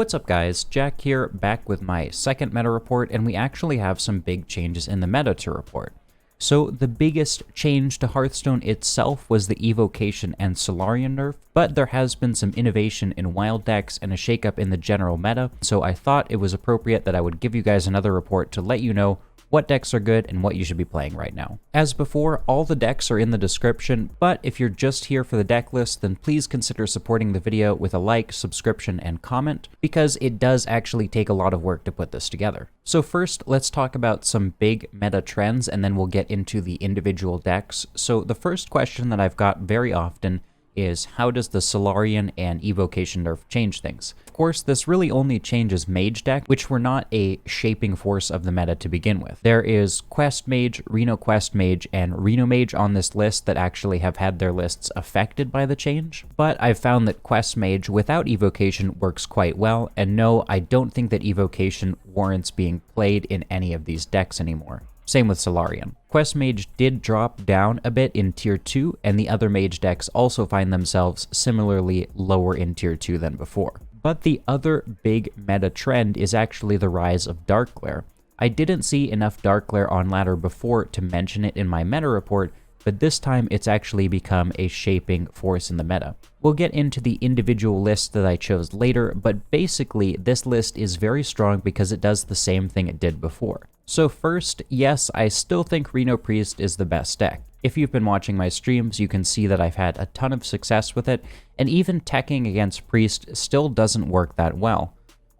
What's up guys, Jack here, back with my second meta report, and we actually have some big changes in the meta to report. So the biggest change to Hearthstone itself was the Evocation and Solarian nerf, but there has been some innovation in wild decks and a shakeup in the general meta, so I thought it was appropriate that I would give you guys another report to let you know what decks are good and what you should be playing right now. As before, all the decks are in the description, but if you're just here for the deck list, then please consider supporting the video with a like, subscription, and comment, because it does actually take a lot of work to put this together. So first, let's talk about some big meta trends, and then we'll get into the individual decks. So the first question that I've got very often is, how does the Solarian and Evocation nerf change things? Of course, this really only changes Mage deck, which were not a shaping force of the meta to begin with. There is Quest Mage, Reno Quest Mage, and Reno Mage on this list that actually have had their lists affected by the change, but I've found that Quest Mage without Evocation works quite well, and no, I don't think that Evocation warrants being played in any of these decks anymore. Same with Solarian. Quest Mage did drop down a bit in Tier 2, and the other Mage decks also find themselves similarly lower in Tier 2 than before. But the other big meta trend is actually the rise of Darkglare. I didn't see enough Darkglare on ladder before to mention it in my meta report, but this time it's actually become a shaping force in the meta. We'll get into the individual lists that I chose later, but basically this list is very strong because it does the same thing it did before. So first, yes, I still think Reno Priest is the best deck. If you've been watching my streams, you can see that I've had a ton of success with it, and even teching against Priest still doesn't work that well.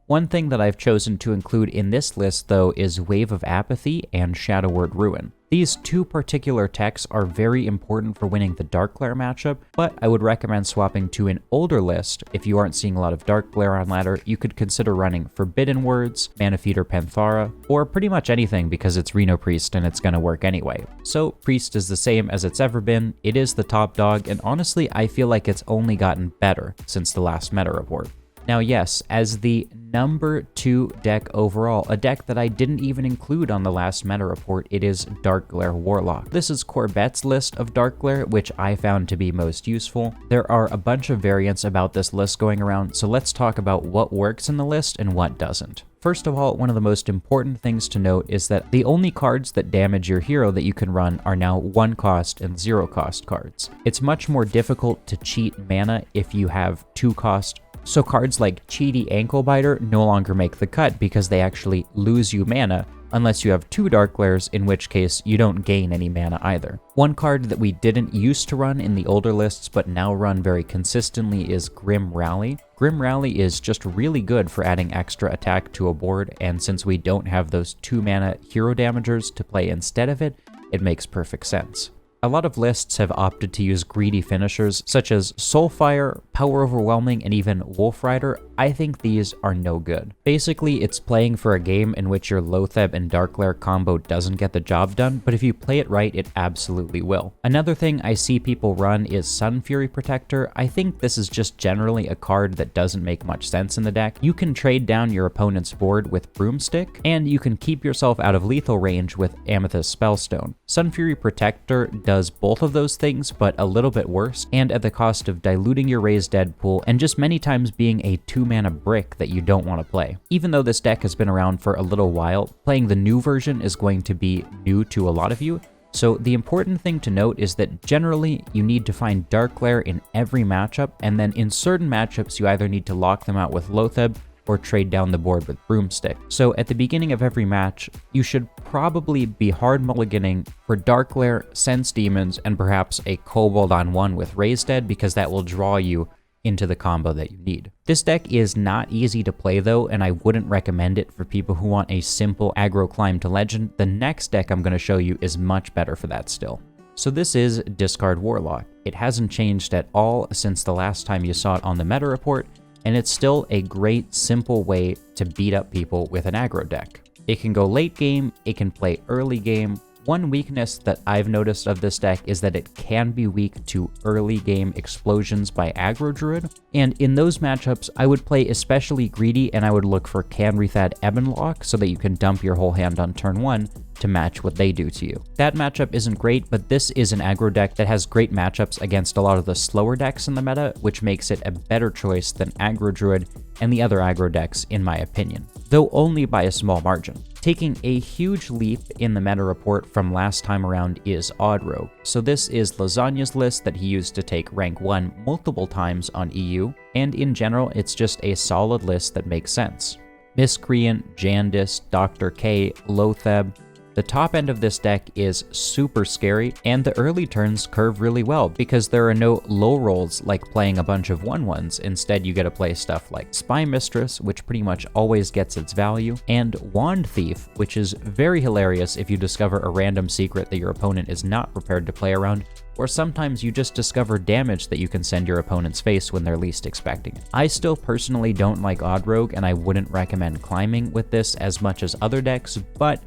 One thing that I've chosen to include in this list, though, is Wave of Apathy and Shadow Word Ruin. These two particular techs are very important for winning the Darkglare matchup, but I would recommend swapping to an older list. If you aren't seeing a lot of Darkglare on ladder, you could consider running Forbidden Words, Mana Feeder Panthara, or pretty much anything because it's Reno Priest and it's gonna work anyway. So Priest is the same as it's ever been, it is the top dog, and honestly I feel like it's only gotten better since the last meta report. Now yes, as the number 2 deck overall, a deck that I didn't even include on the last meta report, it is Darkglare Warlock. This is Corbet's list of Darkglare, which I found to be most useful. There are a bunch of variants about this list going around, so let's talk about what works in the list and what doesn't. First of all, one of the most important things to note is that the only cards that damage your hero that you can run are now 1 cost and 0 cost cards. It's much more difficult to cheat mana if you have 2 cost. So cards like Cheaty Ankle Biter no longer make the cut because they actually lose you mana, unless you have 2 Darkglares, in which case you don't gain any mana either. One card that we didn't used to run in the older lists but now run very consistently is Grim Rally. Grim Rally is just really good for adding extra attack to a board, and since we don't have those 2 mana hero damagers to play instead of it, it makes perfect sense. A lot of lists have opted to use greedy finishers such as Soulfire, Power Overwhelming, and even Wolf Rider. I think these are no good. Basically, it's playing for a game in which your Loatheb and Darkglare combo doesn't get the job done, but if you play it right, it absolutely will. Another thing I see people run is Sun Fury Protector. I think this is just generally a card that doesn't make much sense in the deck. You can trade down your opponent's board with Broomstick, and you can keep yourself out of lethal range with Amethyst Spellstone. Sun Fury Protector does both of those things, but a little bit worse, and at the cost of diluting your Raised Dead pool, and just many times being a 2-mana brick that you don't want to play. Even though this deck has been around for a little while, playing the new version is going to be new to a lot of you, so the important thing to note is that generally you need to find Darkglare in every matchup, and then in certain matchups you either need to lock them out with Loatheb or trade down the board with Broomstick. So at the beginning of every match, you should probably be hard mulliganing for Darkglare, Sense Demons, and perhaps a Kobold on 1 with Raised Dead, because that will draw you into the combo that you need. This deck is not easy to play though, and I wouldn't recommend it for people who want a simple aggro climb to legend. The next deck I'm going to show you is much better for that still. So this is Discard Warlock. It hasn't changed at all since the last time you saw it on the meta report, and it's still a great, simple way to beat up people with an aggro deck. It can go late game, it can play early game, One weakness that I've noticed of this deck is that it can be weak to early game explosions by Aggro Druid, and in those matchups, I would play especially greedy and I would look for Canrethad Ebonlock so that you can dump your whole hand on turn 1 to match what they do to you. That matchup isn't great, but this is an aggro deck that has great matchups against a lot of the slower decks in the meta, which makes it a better choice than Aggro Druid and the other aggro decks in my opinion, though only by a small margin. Taking a huge leap in the meta report from last time around is Odd Rogue. So this is Lasagna's list that he used to take rank 1 multiple times on EU, and in general it's just a solid list that makes sense. Miscreant, Jandis, Dr. K, Lotheb. The top end of this deck is super scary, and the early turns curve really well because there are no low rolls like playing a bunch of 1/1s. Instead, you get to play stuff like Spy Mistress, which pretty much always gets its value, and Wand Thief, which is very hilarious if you discover a random secret that your opponent is not prepared to play around, or sometimes you just discover damage that you can send your opponent's face when they're least expecting it. I still personally don't like Odd Rogue, and I wouldn't recommend climbing with this as much as other decks, but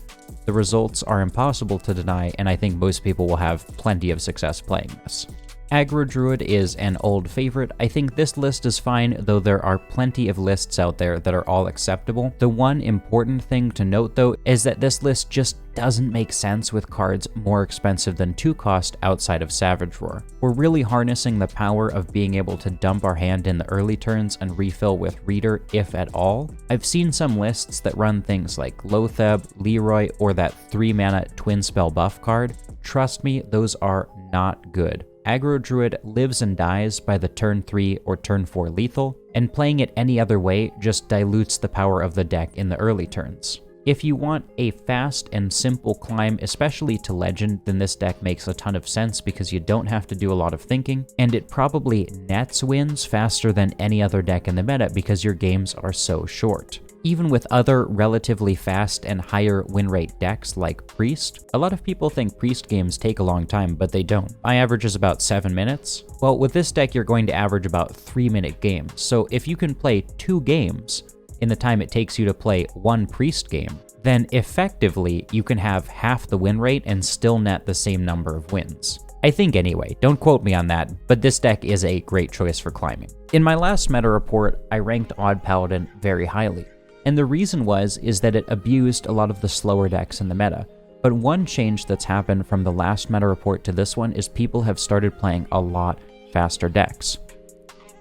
the results are impossible to deny, and I think most people will have plenty of success playing this. Aggro Druid is an old favorite. I think this list is fine, though there are plenty of lists out there that are all acceptable. The one important thing to note though is that this list just doesn't make sense with cards more expensive than 2 cost outside of Savage Roar. We're really harnessing the power of being able to dump our hand in the early turns and refill with Reader, if at all. I've seen some lists that run things like Lotheb, Leroy, or that 3-mana Twin Spell buff card. Trust me, those are not good. Aggro Druid lives and dies by the turn 3 or turn 4 lethal, and playing it any other way just dilutes the power of the deck in the early turns. If you want a fast and simple climb, especially to Legend, then this deck makes a ton of sense because you don't have to do a lot of thinking, and it probably nets wins faster than any other deck in the meta because your games are so short. Even with other relatively fast and higher win rate decks like Priest, a lot of people think Priest games take a long time, but they don't. My average is about 7 minutes. Well, with this deck, you're going to average about 3-minute games. So if you can play 2 games in the time it takes you to play 1 Priest game, then effectively you can have half the win rate and still net the same number of wins. I think anyway, don't quote me on that, but this deck is a great choice for climbing. In my last meta report, I ranked Odd Paladin very highly. And the reason is that it abused a lot of the slower decks in the meta. But one change that's happened from the last meta report to this one is people have started playing a lot faster decks.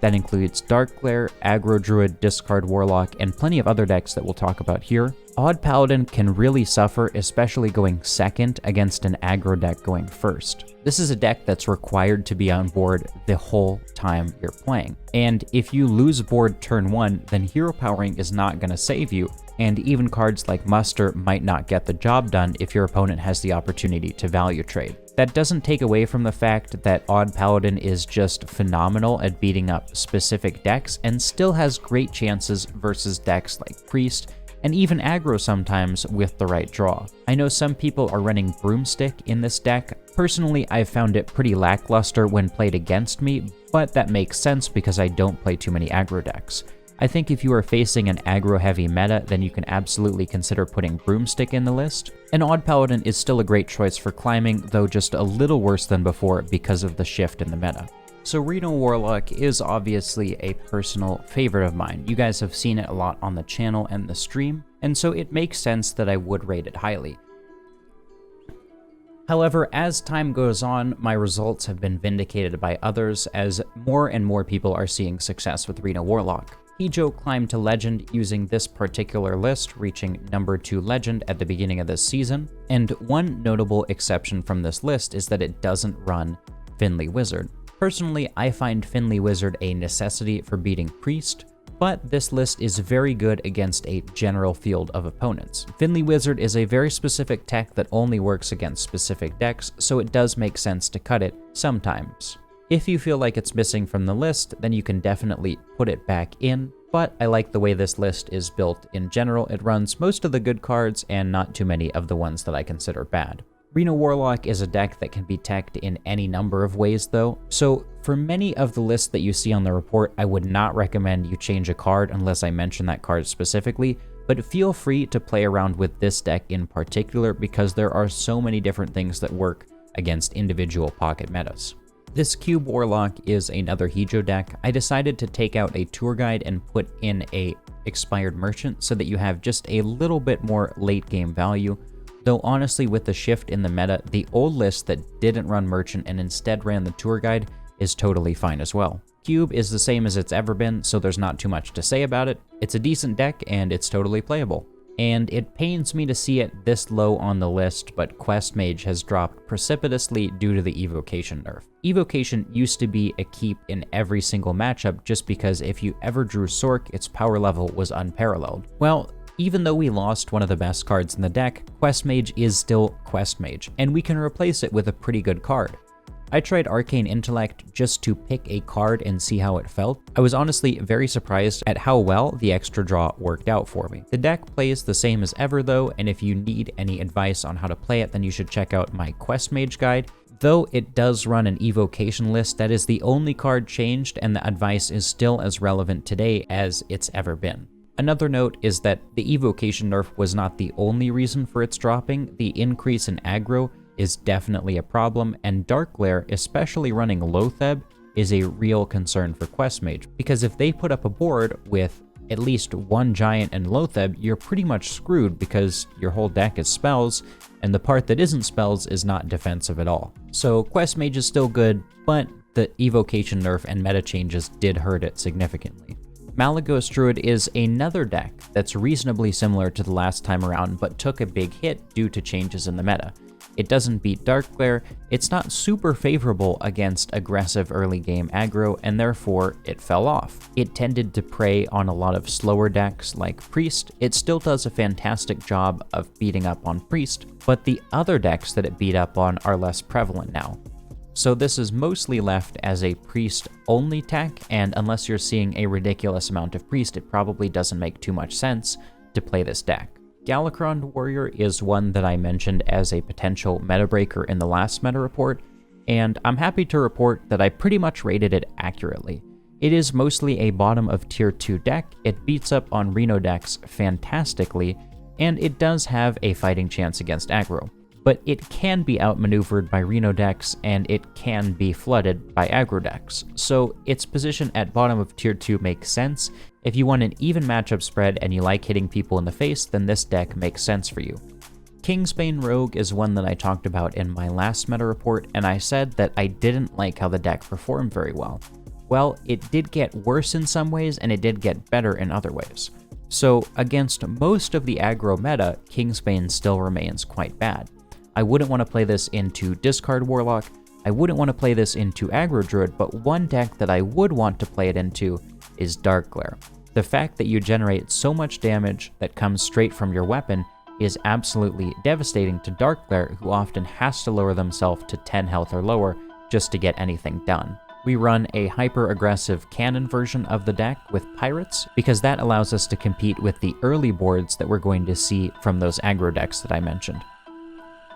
That includes Darkglare, Aggro Druid, Discard Warlock, and plenty of other decks that we'll talk about here. Odd Paladin can really suffer, especially going second against an aggro deck going first. This is a deck that's required to be on board the whole time you're playing. And if you lose board turn 1, then hero powering is not going to save you, and even cards like Muster might not get the job done if your opponent has the opportunity to value trade. That doesn't take away from the fact that Odd Paladin is just phenomenal at beating up specific decks and still has great chances versus decks like Priest, and even aggro sometimes with the right draw. I know some people are running Broomstick in this deck. Personally, I've found it pretty lackluster when played against me, but that makes sense because I don't play too many aggro decks. I think if you are facing an aggro-heavy meta, then you can absolutely consider putting Broomstick in the list. And Odd Paladin is still a great choice for climbing, though just a little worse than before because of the shift in the meta. So Reno Warlock is obviously a personal favorite of mine. You guys have seen it a lot on the channel and the stream, and so it makes sense that I would rate it highly. However, as time goes on, my results have been vindicated by others as more and more people are seeing success with Reno Warlock. Hijo climbed to Legend using this particular list, reaching number 2 Legend at the beginning of this season, and one notable exception from this list is that it doesn't run Finley Wizard. Personally, I find Finley Wizard a necessity for beating Priest, but this list is very good against a general field of opponents. Finley Wizard is a very specific tech that only works against specific decks, so it does make sense to cut it sometimes. If you feel like it's missing from the list, then you can definitely put it back in, but I like the way this list is built in general. It runs most of the good cards and not too many of the ones that I consider bad. Reno Warlock is a deck that can be teched in any number of ways though, so for many of the lists that you see on the report, I would not recommend you change a card unless I mention that card specifically, But feel free to play around with this deck in particular because there are so many different things that work against individual pocket metas. This Cube Warlock is another Hijo deck. I decided to take out a tour guide and put in a expired merchant so that you have just a little bit more late game value. Though honestly, with the shift in the meta, the old list that didn't run merchant and instead ran the tour guide is totally fine as well. Cube is the same as it's ever been, so there's not too much to say about it. It's a decent deck and it's totally playable. And it pains me to see it this low on the list, but Quest Mage has dropped precipitously due to the Evocation nerf. Evocation used to be a keep in every single matchup just because if you ever drew Sork, its power level was unparalleled. Well, even though we lost one of the best cards in the deck, Quest Mage is still Quest Mage, and we can replace it with a pretty good card. I tried Arcane Intellect just to pick a card and see how it felt. I was honestly very surprised at how well the extra draw worked out for me. The deck plays the same as ever though, and if you need any advice on how to play it, then you should check out my Quest Mage guide. Though it does run an evocation list, that is the only card changed, and the advice is still as relevant today as it's ever been. Another note is that the evocation nerf was not the only reason for its dropping. The increase in aggro is definitely a problem, and Darkglare, especially running Loatheb, is a real concern for Quest Mage, because if they put up a board with at least one giant and Loatheb, you're pretty much screwed because your whole deck is spells, and the part that isn't spells is not defensive at all. So Quest Mage is still good, but the evocation nerf and meta changes did hurt it significantly. Malygos Druid is another deck that's reasonably similar to the last time around, but took a big hit due to changes in the meta. It doesn't beat Darkglare, it's not super favorable against aggressive early game aggro, and therefore it fell off. It tended to prey on a lot of slower decks like Priest. It still does a fantastic job of beating up on Priest, but the other decks that it beat up on are less prevalent now. So this is mostly left as a Priest-only tech, and unless you're seeing a ridiculous amount of Priest, it probably doesn't make too much sense to play this deck. Galakrond Warrior is one that I mentioned as a potential meta breaker in the last meta report, and I'm happy to report that I pretty much rated it accurately. It is mostly a bottom of tier 2 deck, it beats up on Reno decks fantastically, and it does have a fighting chance against aggro. But it can be outmaneuvered by Reno decks, and it can be flooded by aggro decks. So its position at bottom of tier 2 makes sense. If you want an even matchup spread and you like hitting people in the face, then this deck makes sense for you. Kingsbane Rogue is one that I talked about in my last meta report, and I said that I didn't like how the deck performed very well. Well, it did get worse in some ways, and it did get better in other ways. So against most of the aggro meta, Kingsbane still remains quite bad. I wouldn't want to play this into Discard Warlock, I wouldn't want to play this into Aggro Druid, but one deck that I would want to play it into is Darkglare. The fact that you generate so much damage that comes straight from your weapon is absolutely devastating to Darkglare, who often has to lower themselves to 10 health or lower just to get anything done. We run a hyper-aggressive cannon version of the deck with Pirates, because that allows us to compete with the early boards that we're going to see from those aggro decks that I mentioned.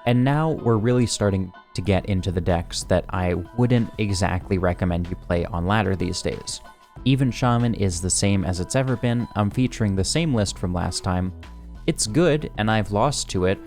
And now we're really starting to get into the decks that I wouldn't exactly recommend you play on ladder these days. Even Shaman is the same as it's ever been. I'm featuring the same list from last time. It's good, and I've lost to it,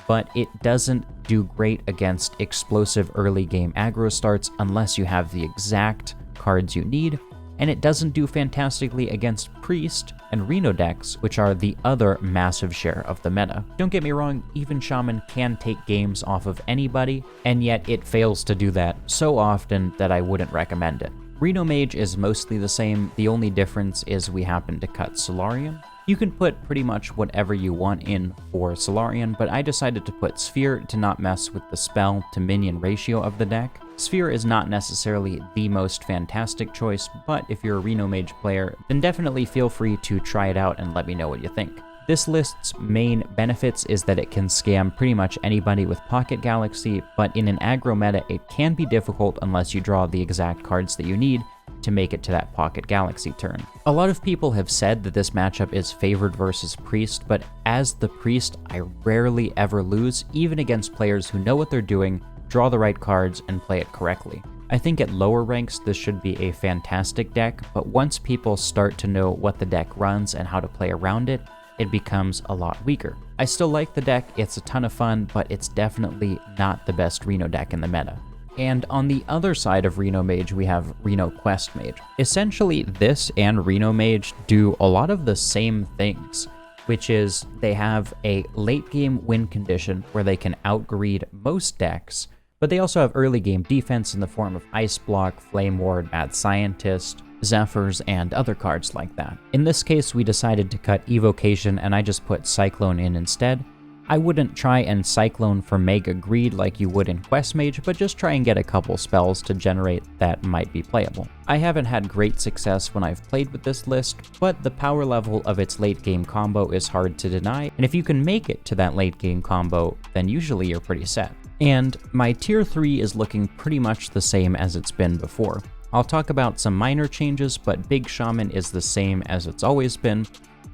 but it doesn't do great against explosive early game aggro starts unless you have the exact cards you need, and it doesn't do fantastically against Priest and Reno decks, which are the other massive share of the meta. Don't get me wrong, even Shaman can take games off of anybody, and yet it fails to do that so often that I wouldn't recommend it. Reno Mage is mostly the same, the only difference is we happen to cut Solarian. You can put pretty much whatever you want in for Solarian, but I decided to put Sphere to not mess with the spell to minion ratio of the deck. Sphere is not necessarily the most fantastic choice, but if you're a Reno Mage player, then definitely feel free to try it out and let me know what you think. This list's main benefits is that it can scam pretty much anybody with Pocket Galaxy, but in an aggro meta it can be difficult unless you draw the exact cards that you need to make it to that Pocket Galaxy turn. A lot of people have said that this matchup is favored versus Priest, but as the Priest, I rarely ever lose, even against players who know what they're doing, draw the right cards, and play it correctly. I think at lower ranks this should be a fantastic deck, but once people start to know what the deck runs and how to play around it, it becomes a lot weaker. I still like the deck, it's a ton of fun, but it's definitely not the best Reno deck in the meta. And on the other side of Reno Mage, we have Reno Quest Mage. Essentially, this and Reno Mage do a lot of the same things, which is they have a late game win condition where they can outgreed most decks, but they also have early game defense in the form of Ice Block, Flame Ward, Mad Scientist, Zephyrs, and other cards like that. In this case, we decided to cut Evocation and I just put Cyclone in instead. I wouldn't try and Cyclone for Mega Greed like you would in Quest Mage, but just try and get a couple spells to generate that might be playable. I haven't had great success when I've played with this list, but the power level of its late game combo is hard to deny, and if you can make it to that late game combo, then usually you're pretty set. And my tier 3 is looking pretty much the same as it's been before. I'll talk about some minor changes, but Big Shaman is the same as it's always been.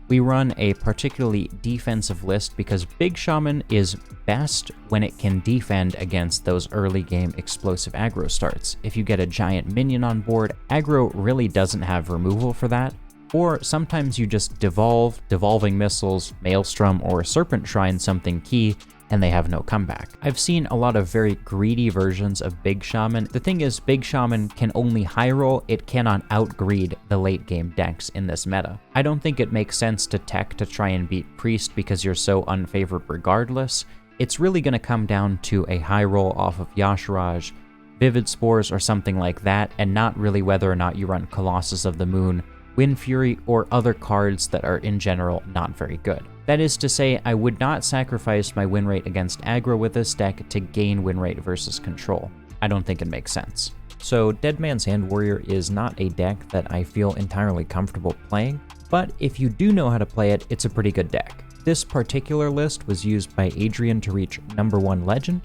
We run a particularly defensive list because Big Shaman is best when it can defend against those early game explosive aggro starts. If you get a giant minion on board, aggro really doesn't have removal for that, or sometimes you just devolving missiles, Maelstrom, or Serpent Shrine something key, and they have no comeback. I've seen a lot of very greedy versions of Big Shaman. The thing is, Big Shaman can only high roll, it cannot outgreed the late game decks in this meta. I don't think it makes sense to tech to try and beat Priest because you're so unfavored regardless. It's really going to come down to a high roll off of Yashiraj, Vivid Spores, or something like that, and not really whether or not you run Colossus of the Moon, Wind Fury, or other cards that are in general not very good. That is to say, I would not sacrifice my win rate against aggro with this deck to gain win rate versus control. I don't think it makes sense. So Dead Man's Hand Warrior is not a deck that I feel entirely comfortable playing, but if you do know how to play it, it's a pretty good deck. This particular list was used by Adrian to reach #1 Legend,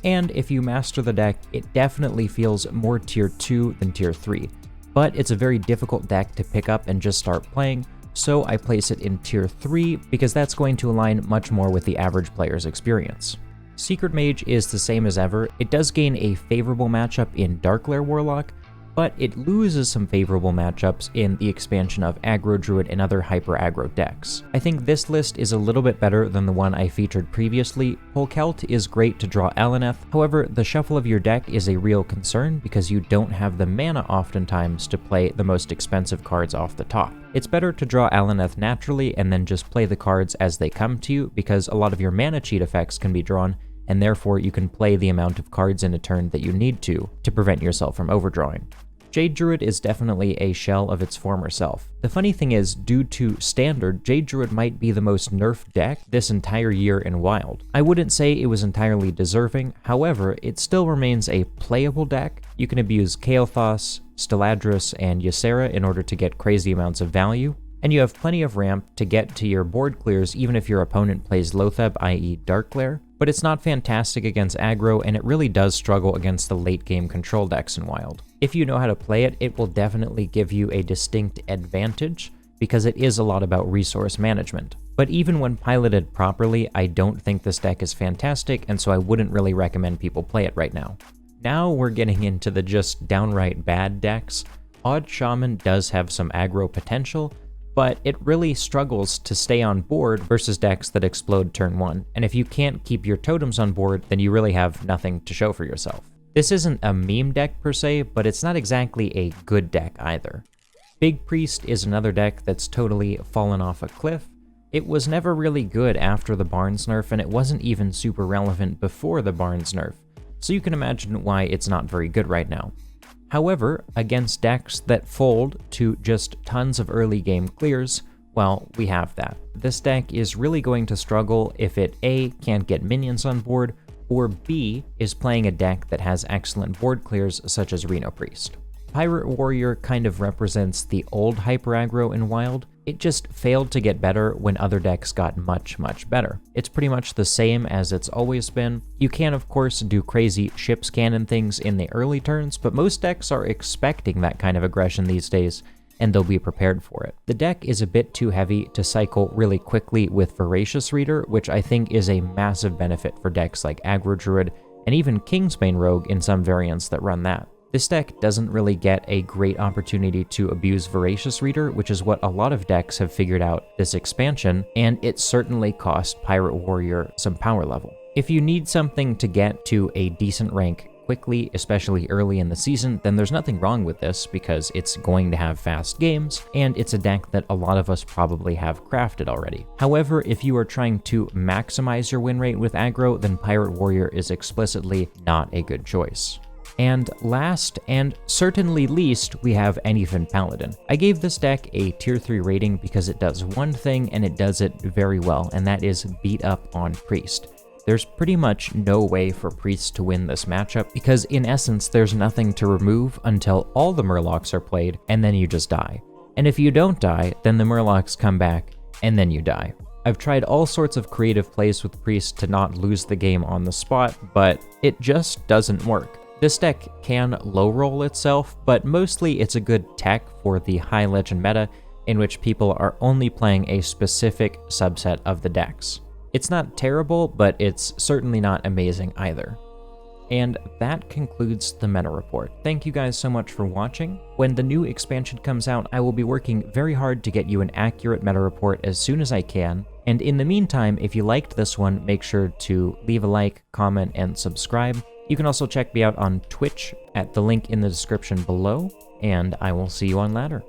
and if you master the deck, it definitely feels more tier 2 than tier 3, but it's a very difficult deck to pick up and just start playing, so I place it in tier 3 because that's going to align much more with the average player's experience. Secret Mage is the same as ever. It does gain a favorable matchup in Darkglare Warlock, but it loses some favorable matchups in the expansion of Aggro Druid and other hyper-aggro decks. I think this list is a little bit better than the one I featured previously. Polkelt is great to draw Alaneth, however, the shuffle of your deck is a real concern because you don't have the mana oftentimes to play the most expensive cards off the top. It's better to draw Alaneth naturally and then just play the cards as they come to you because a lot of your mana cheat effects can be drawn, and therefore you can play the amount of cards in a turn that you need to prevent yourself from overdrawing. Jade Druid is definitely a shell of its former self. The funny thing is, due to Standard, Jade Druid might be the most nerfed deck this entire year in Wild. I wouldn't say it was entirely deserving, however, it still remains a playable deck. You can abuse Kael'thas, Steladris, and Ysera in order to get crazy amounts of value, and you have plenty of ramp to get to your board clears even if your opponent plays Lotheb, i.e. Darkglare, but it's not fantastic against aggro, and it really does struggle against the late game control decks in Wild. If you know how to play it, it will definitely give you a distinct advantage, because it is a lot about resource management. But even when piloted properly, I don't think this deck is fantastic, and so I wouldn't really recommend people play it right now. Now we're getting into the just downright bad decks. Odd Shaman does have some aggro potential, but it really struggles to stay on board versus decks that explode turn 1, and if you can't keep your totems on board, then you really have nothing to show for yourself. This isn't a meme deck per se, but it's not exactly a good deck either. Big Priest is another deck that's totally fallen off a cliff. It was never really good after the Barnes nerf, and it wasn't even super relevant before the Barnes nerf, so you can imagine why it's not very good right now. However, against decks that fold to just tons of early game clears, well, we have that. This deck is really going to struggle if it A, can't get minions on board, or B, is playing a deck that has excellent board clears such as Reno Priest. Pirate Warrior kind of represents the old hyper aggro in Wild. It just failed to get better when other decks got much better. It's pretty much the same as it's always been. You can of course do crazy ship's cannon things in the early turns, but most decks are expecting that kind of aggression these days, and they'll be prepared for it. The deck is a bit too heavy to cycle really quickly with Voracious Reader, which I think is a massive benefit for decks like Aggro Druid and even Kingsbane Rogue in some variants that run that. This deck doesn't really get a great opportunity to abuse Voracious Reader, which is what a lot of decks have figured out this expansion, and it certainly cost Pirate Warrior some power level. If you need something to get to a decent rank quickly, especially early in the season, then there's nothing wrong with this because it's going to have fast games, and it's a deck that a lot of us probably have crafted already. However, if you are trying to maximize your win rate with aggro, then Pirate Warrior is explicitly not a good choice. And last, and certainly least, we have Anyfin Paladin. I gave this deck a tier 3 rating because it does one thing and it does it very well, and that is beat up on Priest. There's pretty much no way for Priest to win this matchup because in essence there's nothing to remove until all the Murlocs are played and then you just die. And if you don't die, then the Murlocs come back and then you die. I've tried all sorts of creative plays with Priest to not lose the game on the spot, but it just doesn't work. This deck can low roll itself, but mostly it's a good tech for the high legend meta in which people are only playing a specific subset of the decks. It's not terrible, but it's certainly not amazing either. And that concludes the meta report. Thank you guys so much for watching. When the new expansion comes out, I will be working very hard to get you an accurate meta report as soon as I can. And in the meantime, if you liked this one, make sure to leave a like, comment, and subscribe. You can also check me out on Twitch at the link in the description below, and I will see you on ladder.